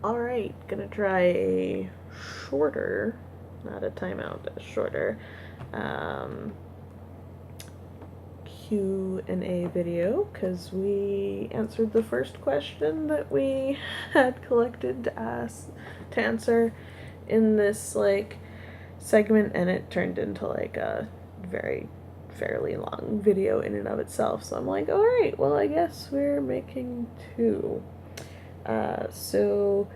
Alright, gonna try a shorter, not a timeout, a shorter Q&A video, because we answered the first question that we had collected to answer in this, like, segment, and it turned into, like, a fairly long video in and of itself, so I'm like, alright, well, I guess we're making two. So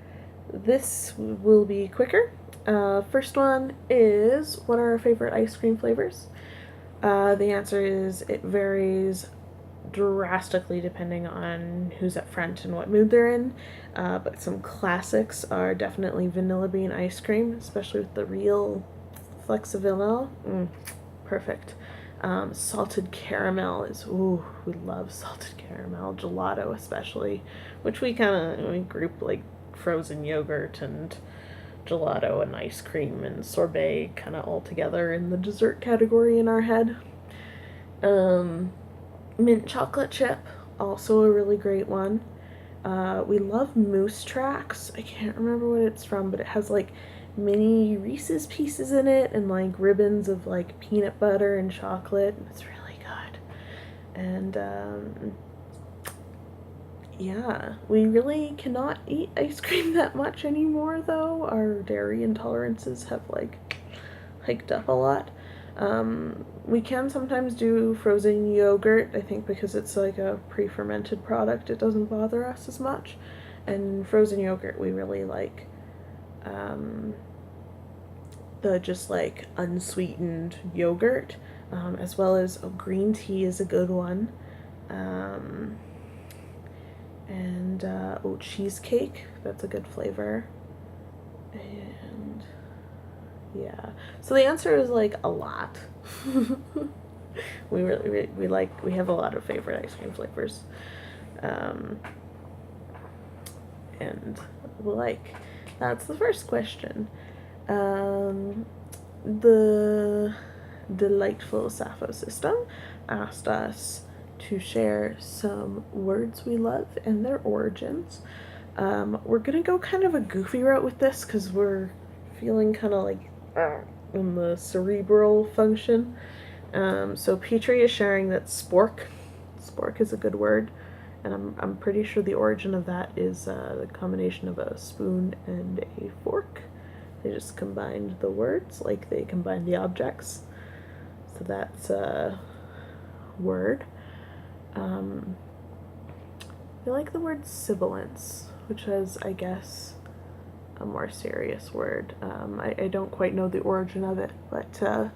this will be quicker. First one is, what are our favorite ice cream flavors? The answer is it varies drastically depending on who's up front and what mood they're in. But some classics are definitely vanilla bean ice cream, especially with the real Flexavanilla. Perfect. Salted caramel is, ooh, we love salted caramel. Gelato especially, which we group like frozen yogurt and gelato and ice cream and sorbet kind of all together in the dessert category in our head. Mint chocolate chip, also a really great one. We love Moose Tracks. I can't remember what it's from, but it has like mini Reese's Pieces in it and like ribbons of like peanut butter and chocolate. It's really good. And yeah, we really cannot eat ice cream that much anymore though. Our dairy intolerances have like hiked up a lot. We can sometimes do frozen yogurt, I think because it's like a pre-fermented product, it doesn't bother us as much. And frozen yogurt we really like the just like unsweetened yogurt, as well as green tea is a good one. And cheesecake, that's a good flavor. And yeah, so the answer is like a lot. we have a lot of favorite ice cream flavors, and that's the first question. The delightful Sappho system asked us to share some words we love and their origins. We're gonna go kind of a goofy route with this because we're feeling kind of like in the cerebral function. So Petrie is sharing that spork is a good word, and I'm pretty sure the origin of that is the combination of a spoon and a fork. They just combined the words like they combined the objects. So that's a word. I like the word sibilance, which is, I guess, a more serious word. I don't quite know the origin of it, but it's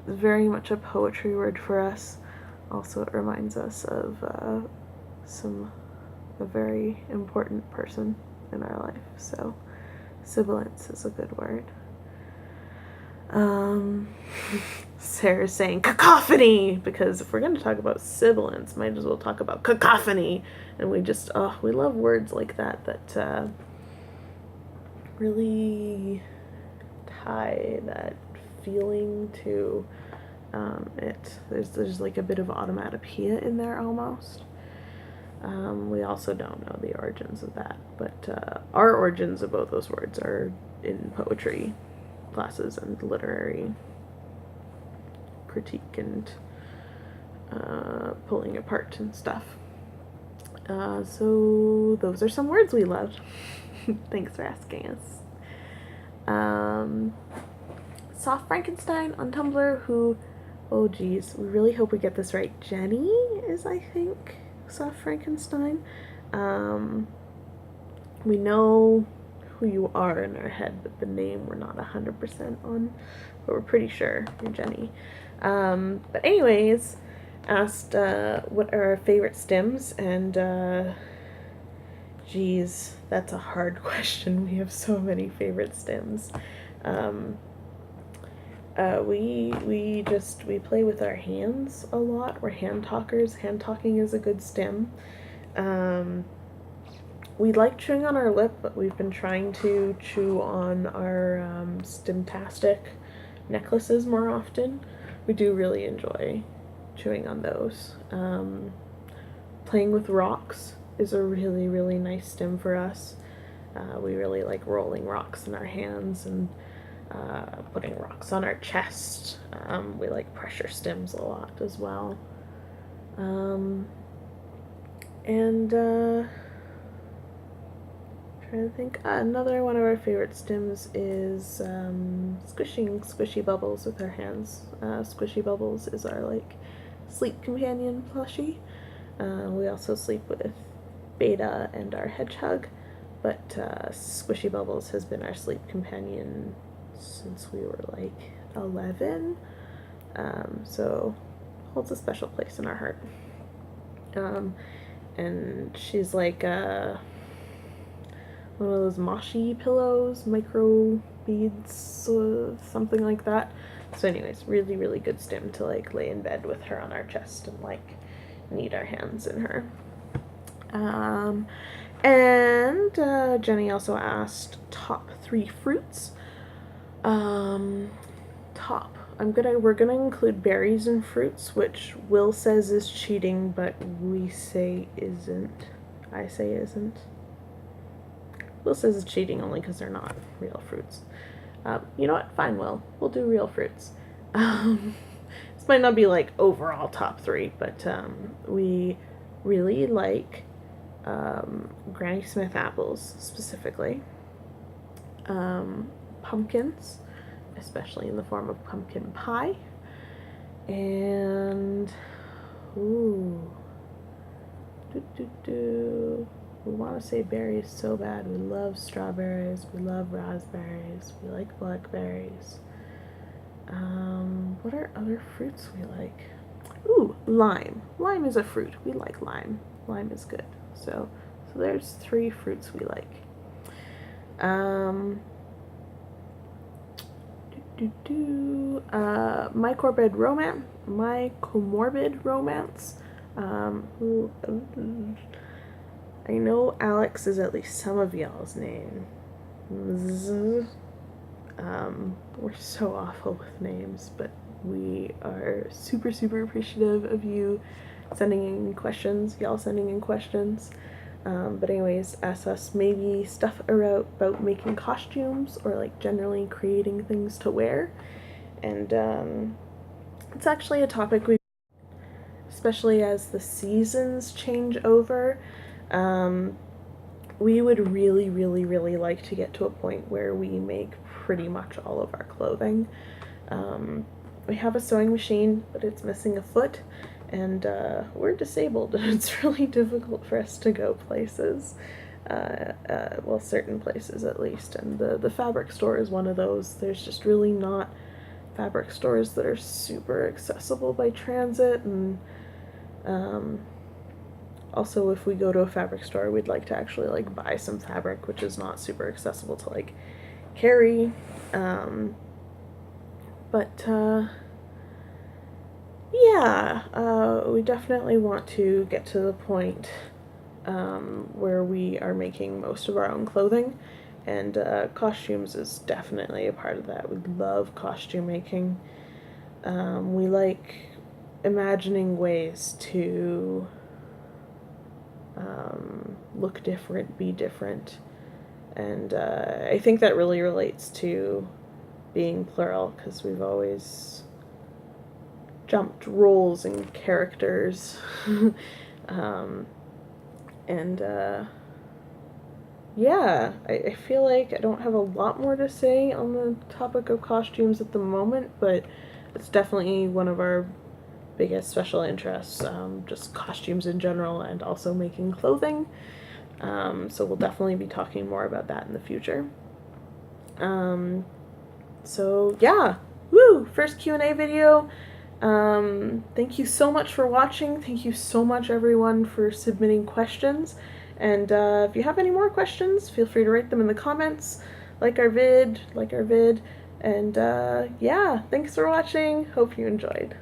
very much a poetry word for us. Also, it reminds us of a very important person in our life. So, sibilance is a good word. Sarah's saying cacophony, because if we're going to talk about sibilance, might as well talk about cacophony. And we love words like that really tie that feeling to it. There's like a bit of automatopoeia in there almost. We also don't know the origins of that, but our origins of both those words are in poetry classes and literary critique and pulling apart and stuff. So those are some words we love. Thanks for asking us. Soft Frankenstein on Tumblr, who, oh geez, we really hope we get this right. Jenny is, I think, Soft Frankenstein. We know who you are in our head, but the name we're not 100% on, but we're pretty sure you're Jenny. But anyways, asked what are our favorite stims, and geez, that's a hard question. We have so many favorite stims. We play with our hands a lot. We're hand talkers. Hand talking is a good stim. We like chewing on our lip, but we've been trying to chew on our stimtastic necklaces more often. We do really enjoy chewing on those. Playing with rocks is a really, really nice stim for us. We really like rolling rocks in our hands and putting rocks on our chest. We like pressure stims a lot as well. And trying to think, another one of our favorite stims is squishing squishy bubbles with our hands. Squishy bubbles is our like sleep companion plushie. We also sleep with Beta and our hedgehog, but Squishy Bubbles has been our sleep companion since we were like 11, so holds a special place in our heart. And she's like one of those moshi pillows, micro beads, something like that. So anyways, really, really good stim to like lay in bed with her on our chest and like knead our hands in her. And Jenny also asked top 3 fruits. Top. We're gonna include berries and fruits, which Will says is cheating, but we say isn't. I say isn't. Will says it's cheating only because they're not real fruits. You know what? Fine, Will. We'll do real fruits. This might not be like overall top 3, but we really like Granny Smith apples specifically. Pumpkins, especially in the form of pumpkin pie. And we want to say berries so bad. We love strawberries, we love raspberries, we like blackberries. What are other fruits we like? Ooh, lime. Lime is a fruit. We like lime. Lime is good. So there's 3 fruits we like. My comorbid romance. I know Alex is at least some of y'all's name. We're so awful with names, but we are super, super appreciative of you sending in questions, y'all sending in questions. But anyways, ask us maybe stuff about making costumes or like generally creating things to wear. And it's actually a topic especially as the seasons change over, we would really, really, really like to get to a point where we make pretty much all of our clothing. We have a sewing machine, but it's missing a foot, and we're disabled, and it's really difficult for us to go places. Well, certain places at least, and the fabric store is one of those. There's just really not fabric stores that are super accessible by transit, and also if we go to a fabric store, we'd like to actually like buy some fabric, which is not super accessible to like carry. But yeah, we definitely want to get to the point where we are making most of our own clothing, and costumes is definitely a part of that. We love costume making. We like imagining ways to look different, be different, and I think that really relates to being plural, because we've always jumped roles and characters. And yeah, I feel like I don't have a lot more to say on the topic of costumes at the moment, but it's definitely one of our biggest special interests, just costumes in general, and also making clothing. So we'll definitely be talking more about that in the future. So yeah, woo! First Q&A video. Thank you so much for watching. Thank you so much, everyone, for submitting questions. And if you have any more questions, feel free to write them in the comments. Like our vid. And yeah, thanks for watching. Hope you enjoyed.